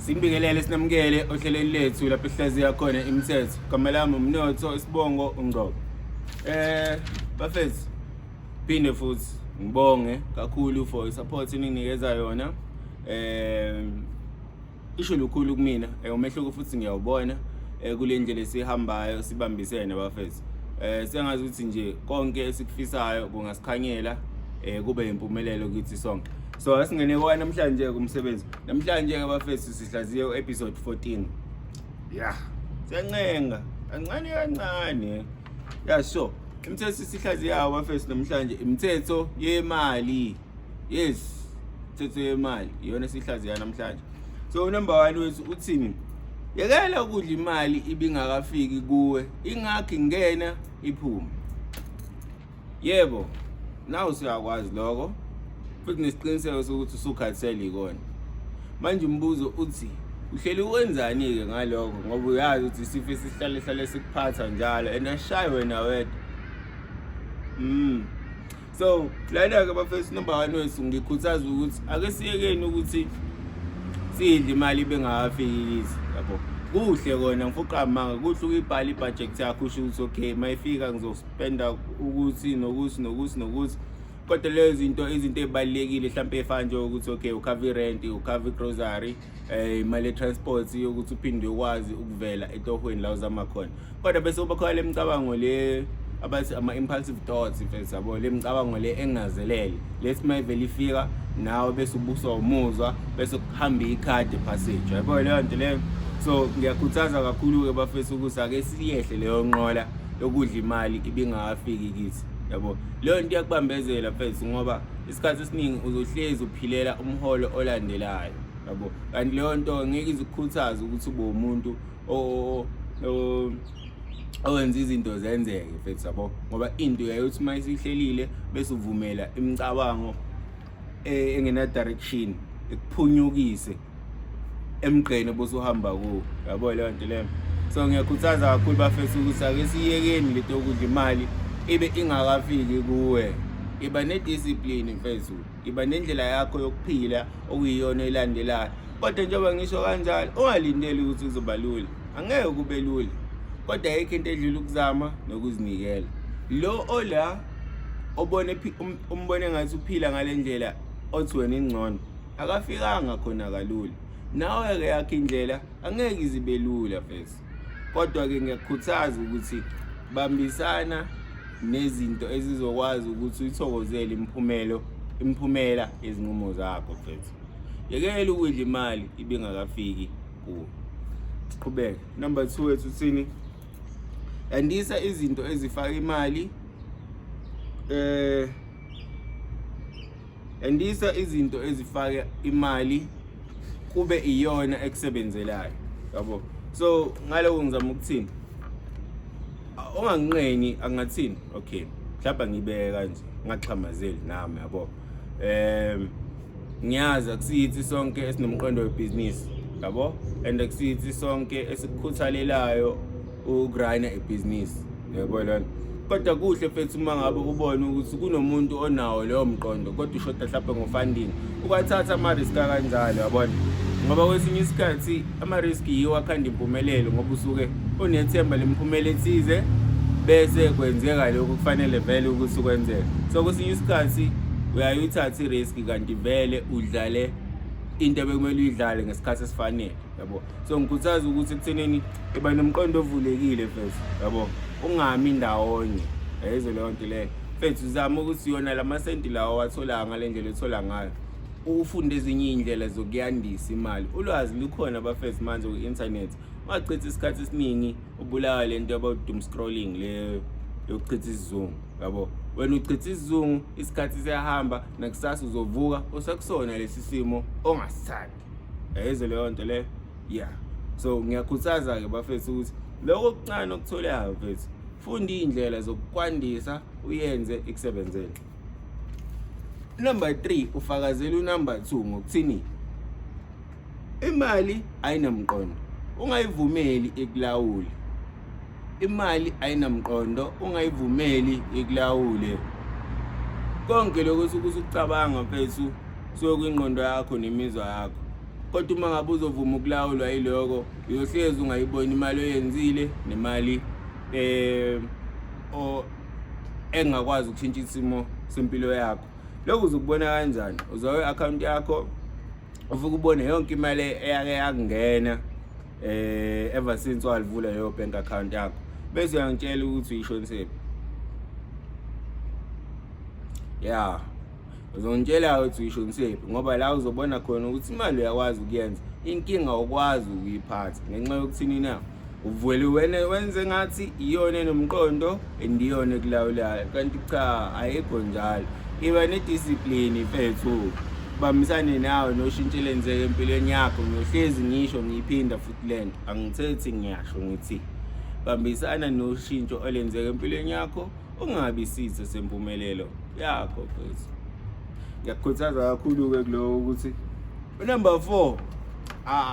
Simbingelele sinamukele ohlelweni lethu lapho sihlaziya khona imithetho. Igama lami uMnotho, isibongo uNgqobo. Bafethu phinde futhi ngibonge kakhulu for i-support eninginikeza yona. Isho lukhulu kumina, umehluko futhi ngiyawubona kule ndlela esihambayo sibambisene bafethu. Sengazi ukuthi nje konke esikufisayo kungasikhanyela kube impumelelo kithi sonke. So asingene kwa namhlanje kumsebenzi. Namhlanje ke bafethu sihlaziye u-episode 14. Yeah. Siyancenga, kancane. Yeah, so imithetho sihlaziyayo bafethu namhlanje imithetho yemali. Yes. Imithetho yemali iyona sihlaziya namhlanje. So number 1 wethu uthini? Yekela ukudla imali ibingakafiki kuwe, ingakho ingena iphuma. Yebo. Nawu siyakwazi lokho. Futhi nesiqiniseko sokuthi usukhathele ikona. Manje umbuzo uthi uhleli wenzani ke ngalokho ngoba uyazi ukuthi isifo sihlale sikuphatha njalo and ashaye wena wedwa. So lana ke bafethu number 1 wethu ngikhuthaza ukuthi ake siyekeni ukuthi sidle imali bengakafiki yabo. Kuhle kona ngifuna manga kuhle ukuyibhala ibudget yakho usho ukuthi okay mayifika ngizospenda ukuthi nokuthi kodwa lezo izinto ezibalekile mhlawumbe efana nje ukuthi okay ucover rent, ucover grocery, imali transport yokuthi uphinde ukwazi ukuvela etohweni la uzama khona. Kodwa bese uba khona lemicabango le abathi ama impulsive thoughts mfethu yabo, lemicabango le engazelele lethi mayivela ifika nawe bese ubuswa umuzwa bese kuhamba ikhadi passage yabo leyo nto leyo. So ngiyakhuthaza kakhulu ke bafethu ukuthi ake siyehle leyo nqola yokudla imali ibingakafiki kithi yabo. Leyo nto iyakubambezela mfethu ngoba isikhathi esiningi uzohlezi uphilela umholo olandelayo yabo. Kanti leyo nto ngeke izikhuthaze ukuthi ube umuntu owenza izinto zenzeke mfethu yabo, ngoba into yayothi mayisihlelile bese uvumela imicabango engena direction ekuphunyukise emgqeni bose uhamba kuwo yabo leyo nto leyo. So ngiyakhuthaza kakhulu bafethu ukuthi ake siyekeni lento yokudla imali ibe ingakafiki kuwe. Iba nediscipline mfethu, iba nendlela yakho yokuphila okuyiyona elandelayo. Kodwa njengoba ngisho kanjalo ungalindeli ukuthi kuzoba lula, angeke kube lula. Kodwa ayikho into edlula ukuzama nokuzinikela. Lo ola obone umbone ngathi uphila ngalendlela othi wena ingcono akafikanga khona kalula. Nawe ke yakhe indlela angeke izibe lula mfethu. Kodwa ke ngiyakhuthaza ukuthi bambisana nezinto ezizokwazi ukuthi uyithokozele imphumela ezinqumo zakho mfethu. Yekela ukudla imali ibingakafiki kuwe. Siqhubeke. Number 2 wethu uthini? Yandisa izinto ezifaka imali. Yandisa izinto ezifaka imali kube iyona ekusebenzelayo yabo. So ngaloko ngizama ukuthini? Unganqeni angathini? Okay. Mhlawumbe ngibeke kanje, ngaxhamazeli nami yabo. Ngiyazi akusithi sonke esinomqondo webusiness yabo, and akusithi sonke esikukhuthalelayo ugrana ibusiness yabo lana. Kodwa kuhle mfethu uma ngabe ubone ukuthi kunomuntu onawo leyo mqondo kodwa ushoda mhlawumbe ngofunding ukwathatha ama risk kanjalo yabona. Ngoba kwesinye isikhathi ama risk yiwo akhanda impumelelo ngoba usuke unethemba lemphumela ethize bese kwenzeka lokho kufanele vele ukuthi ukwenzeke. So kwesinye isikhathi uyayithatha i-risk kanti vele udlale into ebekumele uyidlale ngesikhathi esifanele yabo. So ngikhuthaza ukuthi ekutheneni iba nomqondo ovulekile mfethu yabo, ungami ndawonye yayizo leyo nto leyo mfethu. Uzama ukuthi yona lamasenti lawo wathola ngalendlela ethola ngayo ufunde ezinye indlela zokuyandisa imali. Ulwazi likhona bafethu manje ku-internet. Ungachitha isikhathi esiningi ubulawa lento about doom scrolling le yokuchitha isizungu yabo. Wena uchitha isizungu isikhathi siyahamba nakusasa uzovuka usakusona lesi simo ongasithandi yayizo leyo nto le. Yeah. So ngiyakhuthaza ke bafethu ukuthi lokho okuncane okutholayo mfethu funda indlela zokukwandisa uyenze ikusebenzele. Number 3 ufakazela number 2 ngokuthini? Imali ayinamqondo, ungayivumeli ikulawule. Imali ayinamqondo, ungayivumeli ikulawule. Konke lokho ukucabanga mfethu so kwingqondo yakho nemizwa yakho. kodwa uma ngabe uzovuma ukulawulwa yiloko uyohlezi ungayiboni imali oyenzile nemali engakwazi ukushintsha isimo sempilo yakho. Lokhu uzokubona kanjani? Uzowe account yakho uvuka ubone yonke imali eyake yakungena ever since walivula leyo bank account yakho, bese uyangitshela ukuthi uyishonisephi. Uzongitshela ukuthi uyishonisephi ngoba la uzobona khona ukuthi imali uyakwazi ukuyenza, inkinga ukwazi ukuyiphatha ngenxa yokuthini na uvele wenze ngathi iyona enomqondo andiyona ekulawulayo, kanti cha ayikho njalo. Iba nediscipline mfethu, bambisane nawe noshintsho lenzeke empilweni yakho. Ngiyohlezi ngisho ngiyiphinda futhi lento, angithethi ngiyasho ngithi bambisana noshintsho olenzeke empilweni yakho, ungabi isitho sempumelelo yakho mfethu. Ngiyakukhuthaza kakhulu-ke kuloko ukuthi number 4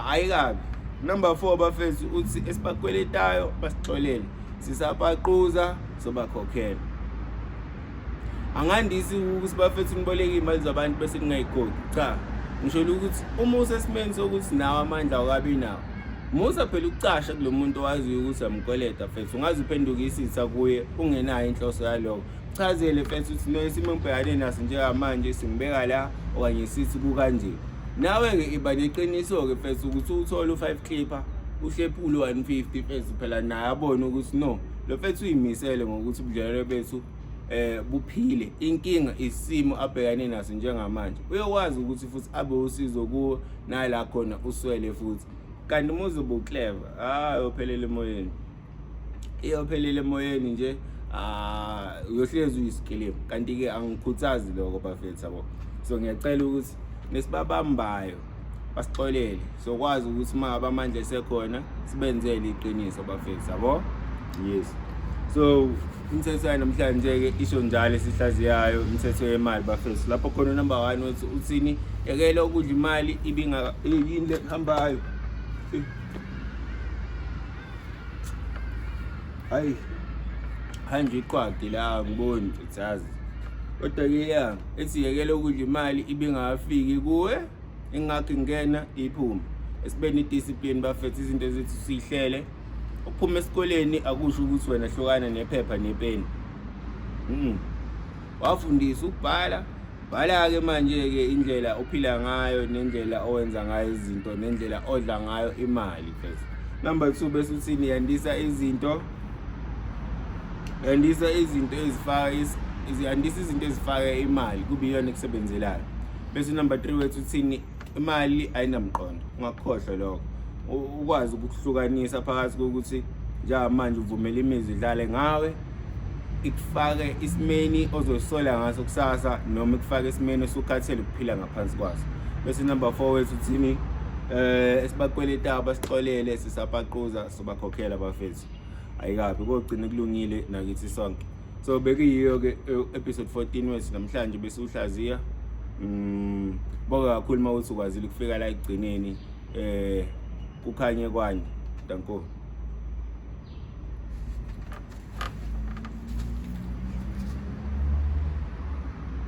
ayikabi. Number 4 bafethu uthi esibakweletayo basixolele, sisabaquza sobakhokhela. Angandisi ukuthi bafethu niboleka imali zabantu bese ningayikhokhi. Cha, ngisho ukuthi uma usesimeni sokuthi nawe amandla awukabi nawo, musa phela ukucasha kulo muntu owaziyo ukuthi amkweleta fethu, ungaze uphenduke isitha kuye ungenayo inhloso yaloko. Chazele fethu ukuthi no isimo ngibhekane naso njengamanje singibeka la okanye sithi kukanje. Nawe-ke iba neqiniso-ke fethu ukuthi uthole u5 clipper uhlephule 150 fethu phela naye abone ukuthi no lo fethu uyimisele ngokuthi ubudlelwano bethu buphile. Inkinga isimo abhekane naso njengamanje, uyokwazi ukuthi futhi abe usizo kuwo nala khona uswele futhi. Kanti muzobe uclever uyophelela emoyeni, iyophelela emoyeni nje uyohlezi uyisikilimu. Kanti-ke angikhuthazi lokho bafethu yabo. So ngiyacela ukuthi nesibabambayo basixolele sokwazi ukuthi uma abamandla esekhona sibenzele iqiniso bafethu yabo. Yes, so imithetho namhlanje-ke isho njalo esihlaziyayo imithetho yemali bafethu. Lapho khona number 1 wethi uthini, yekela ukudla imali yini le hambayo. Hayi hanje iqwaqi la ngiboni mfethazi, kodwa-ke ethi yekela ukudla imali ibingafiki kuwe, ingakho ingena iphuma. Esibeni idiscipline bafethu, izinto zethu sihlele. Ukuphuma esikoleni akusho ukuthi wena hlukana nephepha nepeni. Wafundisa ukubhala, bhala-ke manje-ke indlela uphila ngayo nendlela owenza ngayo izinto nendlela odla ngayo imali fethu. Number 2 bese uthini, yandisa izinto ezifaka imali kube iyona ekusebenzelayo. Bese number 3 wethu uthini, imali ayinamqondo. Ungakhohlwa lokho, ukwazi ukuhlukanisa phakathi kokuthi njengamanje uvumela imizwa idlale ngawe, ikufake isimeni ozosola ngaso kusasa, noma ikufake isimeni osukhathele ukuphila ngaphansi kwaso. Bese number 4 wethu uthini, esibakweletayo basixolele, sisabaquza sobakhokhela bafethu. Ayikabi kogcina kulungile nakithi sonke. So bekuyiyo-ke episode 14 wethu namhlanje bese uhlaziya. Bonga kakhulu mawuthi ukwazile ukufika la ekugcineni kukhanye kwanje. Danko.